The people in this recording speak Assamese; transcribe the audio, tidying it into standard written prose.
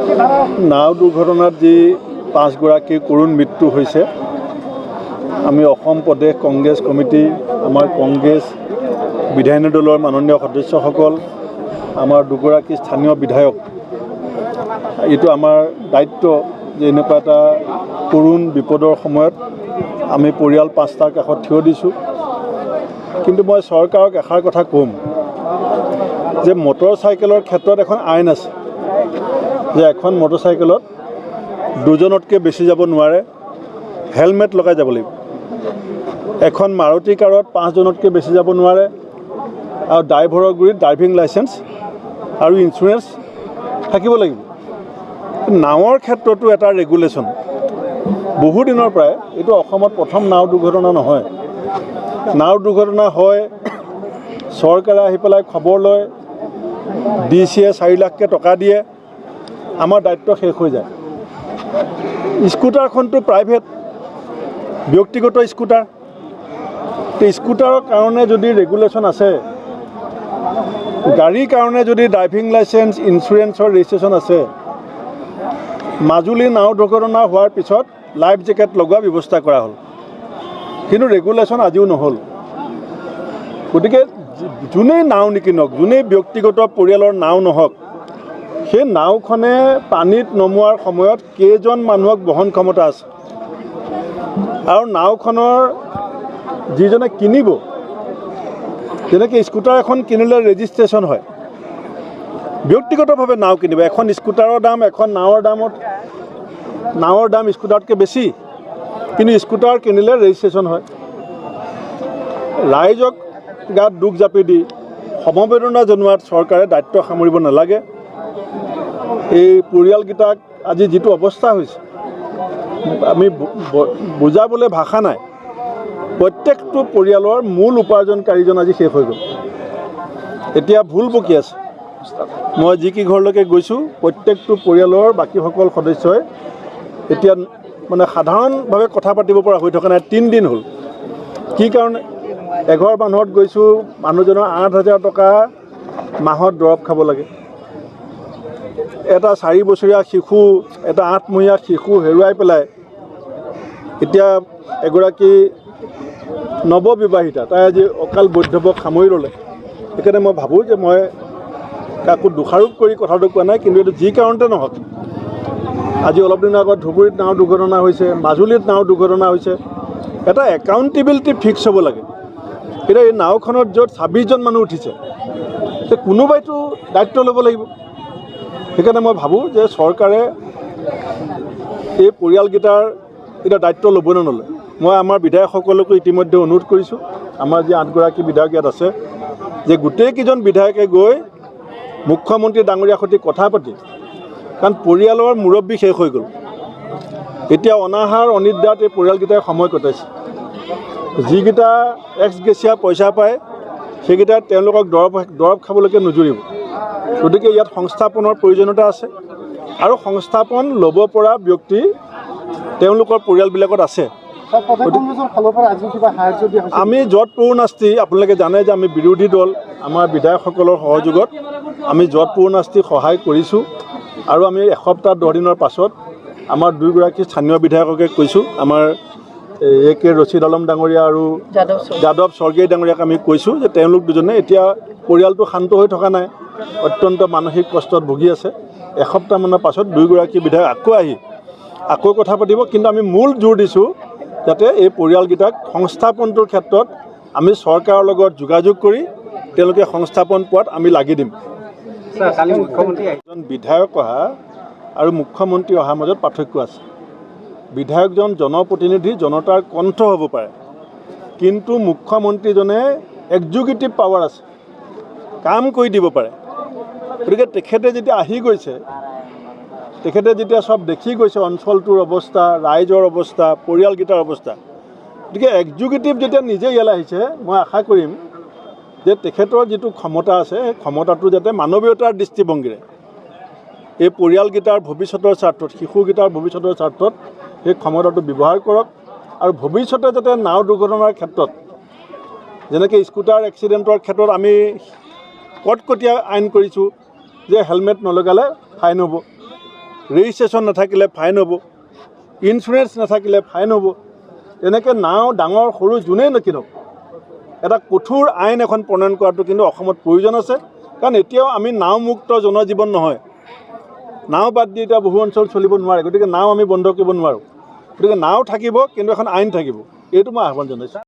নাও দুৰ্ঘটনাত যি 5গৰাকীৰ কৰুণ মৃত্যু হৈছে আমি অসম প্ৰদেশ কংগ্ৰেছ কমিটি আমাৰ কংগ্ৰেছ বিধায়িনী দলৰ মাননীয় সদস্যসকল আমাৰ দুগৰাকী স্থানীয় বিধায়ক এইটো আমাৰ দায়িত্ব যে এনেকুৱা এটা কৰুণ বিপদৰ সময়ত আমি পৰিয়াল 5টাৰ কাষত থিয় দিছোঁ কিন্তু মই চৰকাৰক এষাৰ কথা ক'ম যে মটৰচাইকেলৰ ক্ষেত্ৰত এখন আইন আছে যে এখন মটৰচাইকেলত দুজনতকৈ বেছি যাব নোৱাৰে হেলমেট লগাই যাব লাগিব এখন মাৰুতি কাৰত 5জনতকৈ বেছি যাব নোৱাৰে আৰু ড্ৰাইভাৰৰ গুৰিত ড্ৰাইভিং লাইসেন্স আৰু ইঞ্চুৰেঞ্চ থাকিব লাগিব নাৱৰ ক্ষেত্ৰতো এটা ৰেগুলেশ্যন বহু দিনৰ পৰাই এইটো অসমত প্ৰথম নাও দুৰ্ঘটনা নহয় নাও দুৰ্ঘটনা হয় চৰকাৰে আহি পেলাই খবৰ লয় ডিচিয়ে 4 লাখকৈ টকা দিয়ে আমাৰ দায়িত্ব শেষ হৈ যায় স্কুটাৰখনটো প্ৰাইভেট ব্যক্তিগত স্কুটাৰ স্কুটাৰৰ কাৰণে যদি ৰেগুলেশ্যন আছে গাড়ীৰ কাৰণে যদি ড্ৰাইভিং লাইসেন্স ইঞ্চুৰেঞ্চৰ ৰেজিষ্ট্ৰেশ্যন আছে মাজুলী নাও দুৰ্ঘটনা হোৱাৰ পিছত লাইফ জেকেট লগোৱা ব্যৱস্থা কৰা হ'ল কিন্তু ৰেগুলেশ্যন আজিও নহ'ল গতিকে যোনেই নাও নিকিনক যোনেই ব্যক্তিগত পৰিয়ালৰ নাও নহওক সেই নাওখনে পানীত নমোৱাৰ সময়ত কেইজন মানুহক বহন ক্ষমতা আছে আৰু নাওখনৰ যিজনে কিনিব যেনেকৈ স্কুটাৰ এখন কিনিলে ৰেজিষ্ট্ৰেশ্যন হয় ব্যক্তিগতভাৱে নাও কিনিব এখন স্কুটাৰৰ দাম এখন নাৱৰ দাম স্কুটাৰতকৈ বেছি কিন্তু স্কুটাৰ কিনিলে ৰেজিষ্ট্ৰেশ্যন হয় ৰাইজক গাত দুখ জাপি দি সমবেদনা জনোৱাত চৰকাৰে দায়িত্ব সামৰিব নালাগে এই পৰিয়ালকেইটাক আজি যিটো অৱস্থা হৈছে আমি বুজাবলৈ ভাষা নাই প্ৰত্যেকটো পৰিয়ালৰ মূল উপাৰ্জনকাৰীজন আজি শেষ হৈ গ'ল এতিয়া ভুল বকি আছে মই যি ঘৰলৈকে গৈছোঁ প্ৰত্যেকটো পৰিয়ালৰ বাকীসকল সদস্যই এতিয়া মানে সাধাৰণভাৱে কথা পাতিব পৰা হৈ থকা নাই 3 দিন হ'ল কি কাৰণে এঘৰ মানুহত গৈছোঁ মানুহজনৰ 8,000 টকা মাহত দৰৱ খাব লাগে এটা 4 বছৰীয়া শিশু এটা 8মহীয়া শিশু হেৰুৱাই পেলাই এতিয়া এগৰাকী নৱবিবাহিতা তাই আজি অকাল বৈধৱক সামৰি ল'লে সেইকাৰণে মই ভাবোঁ যে মই কাকো দোষাৰোপ কৰি কথাটো কোৱা নাই কিন্তু এইটো যি কাৰণতে নহওক আজি অলপ দিনৰ আগত ধুবুৰীত নাও দুৰ্ঘটনা হৈছে মাজুলীত নাও দুৰ্ঘটনা হৈছে এটা একাউণ্টেবিলিটি ফিক্স হ'ব লাগে এতিয়া এই নাওখনত য'ত 26জন মানুহ উঠিছে তে কোনোবাইতো দায়িত্ব ল'ব লাগিব সেইকাৰণে মই ভাবোঁ যে চৰকাৰে এই পৰিয়ালকেইটাৰ এটা দায়িত্ব ল'ব নে নলয় মই আমাৰ বিধায়কসকলকো ইতিমধ্যে অনুৰোধ কৰিছোঁ আমাৰ যি 8গৰাকী বিধায়ক ইয়াত আছে যে গোটেইকেইজন বিধায়কে গৈ মুখ্যমন্ত্ৰী ডাঙৰীয়াৰ সৈতে কথা পাতি কাৰণ পৰিয়ালৰ মুৰব্বী শেষ হৈ গ'ল এতিয়া অনাহাৰ অনিদ্ৰাত এই পৰিয়ালকেইটাই সময় কটাইছে যিকেইটা এক্স গেছিয়া পইচা পায় সেইকেইটা তেওঁলোকক দৰৱ খাবলৈকে নুজুৰিব গতিকে ইয়াত সংস্থাপনৰ প্ৰয়োজনীয়তা আছে আৰু সংস্থাপন ল'ব পৰা ব্যক্তি তেওঁলোকৰ পৰিয়ালবিলাকত আছে আমি য'ত পূৰ্ণাস্তি আপোনালোকে জানে যে আমি বিৰোধী দল আমাৰ বিধায়কসকলৰ সহযোগত আমি য'ত পূৰ্ণাস্তি সহায় কৰিছোঁ আৰু আমি এসপ্তাহ 10 দিনৰ পাছত আমাৰ 2গৰাকী স্থানীয় বিধায়ককে কৈছোঁ আমাৰ AK ৰচিদ আলম ডাঙৰীয়া আৰু যাদৱ স্বৰ্গীয় ডাঙৰীয়াক আমি কৈছোঁ যে তেওঁলোক দুজনে এতিয়া পৰিয়ালটো শান্ত হৈ থকা নাই অত্যন্ত মানসিক কষ্টত ভুগি আছে এসপ্তাহমানৰ পাছত 2গৰাকী বিধায়ক আকৌ কথা পাতিব কিন্তু আমি মূল জোৰ দিছোঁ যাতে এই পৰিয়ালকেইটাক সংস্থাপনটোৰ ক্ষেত্ৰত আমি চৰকাৰৰ লগত যোগাযোগ কৰি তেওঁলোকে সংস্থাপন পোৱাত আমি লাগি দিম এজন বিধায়ক অহা আৰু মুখ্যমন্ত্ৰী অহাৰ মাজত পাৰ্থক্য আছে বিধায়কজন জনপ্ৰতিনিধি জনতাৰ কণ্ঠ হ'ব পাৰে কিন্তু মুখ্যমন্ত্ৰীজনে এক্সিকিউটিভ পাৱাৰ আছে কাম কৰি দিব পাৰে গতিকে তেখেতে যেতিয়া আহি গৈছে তেখেতে যেতিয়া সব দেখি গৈছে অঞ্চলটোৰ অৱস্থা ৰাইজৰ অৱস্থা পৰিয়ালকেইটাৰ অৱস্থা গতিকে এক্সিকিউটিভ যেতিয়া নিজে ইয়ালৈ আহিছে মই আশা কৰিম যে তেখেতৰ যিটো ক্ষমতা আছে সেই ক্ষমতাটো যাতে মানৱীয়তাৰ দৃষ্টিভংগীৰে এই পৰিয়ালকেইটাৰ ভৱিষ্যতৰ স্বাৰ্থত শিশুকেইটাৰ ভৱিষ্যতৰ স্বাৰ্থত সেই ক্ষমতাটো ব্যৱহাৰ কৰক আৰু ভৱিষ্যতে যাতে নাও দুৰ্ঘটনাৰ ক্ষেত্ৰত যেনেকৈ স্কুটাৰ এক্সিডেণ্টৰ ক্ষেত্ৰত আমি কটকটীয়া আইন কৰিছোঁ যে হেলমেট নলগালে ফাইন হ'ব ৰেজিষ্ট্ৰেশ্যন নাথাকিলে ফাইন হ'ব, ইঞ্চুৰেঞ্চ নাথাকিলে ফাইন হ'ব। তেনেকৈ নাও ডাঙৰ সৰু যোনেই নকিনক এটা কঠোৰ আইন এখন প্ৰণয়ন কৰাটো কিন্তু অসমত প্ৰয়োজন আছে। কাৰণ এতিয়াও আমি নাওমুক্ত জনজীৱন নহয়। নাও বাদ দি এতিয়া বহু অঞ্চল চলিব নোৱাৰে, গতিকে নাও আমি বন্ধ কৰিব নোৱাৰোঁ। গতিকে নাও থাকিব, কিন্তু এখন আইন থাকিব। এইটো মই আহ্বান জনাইছোঁ।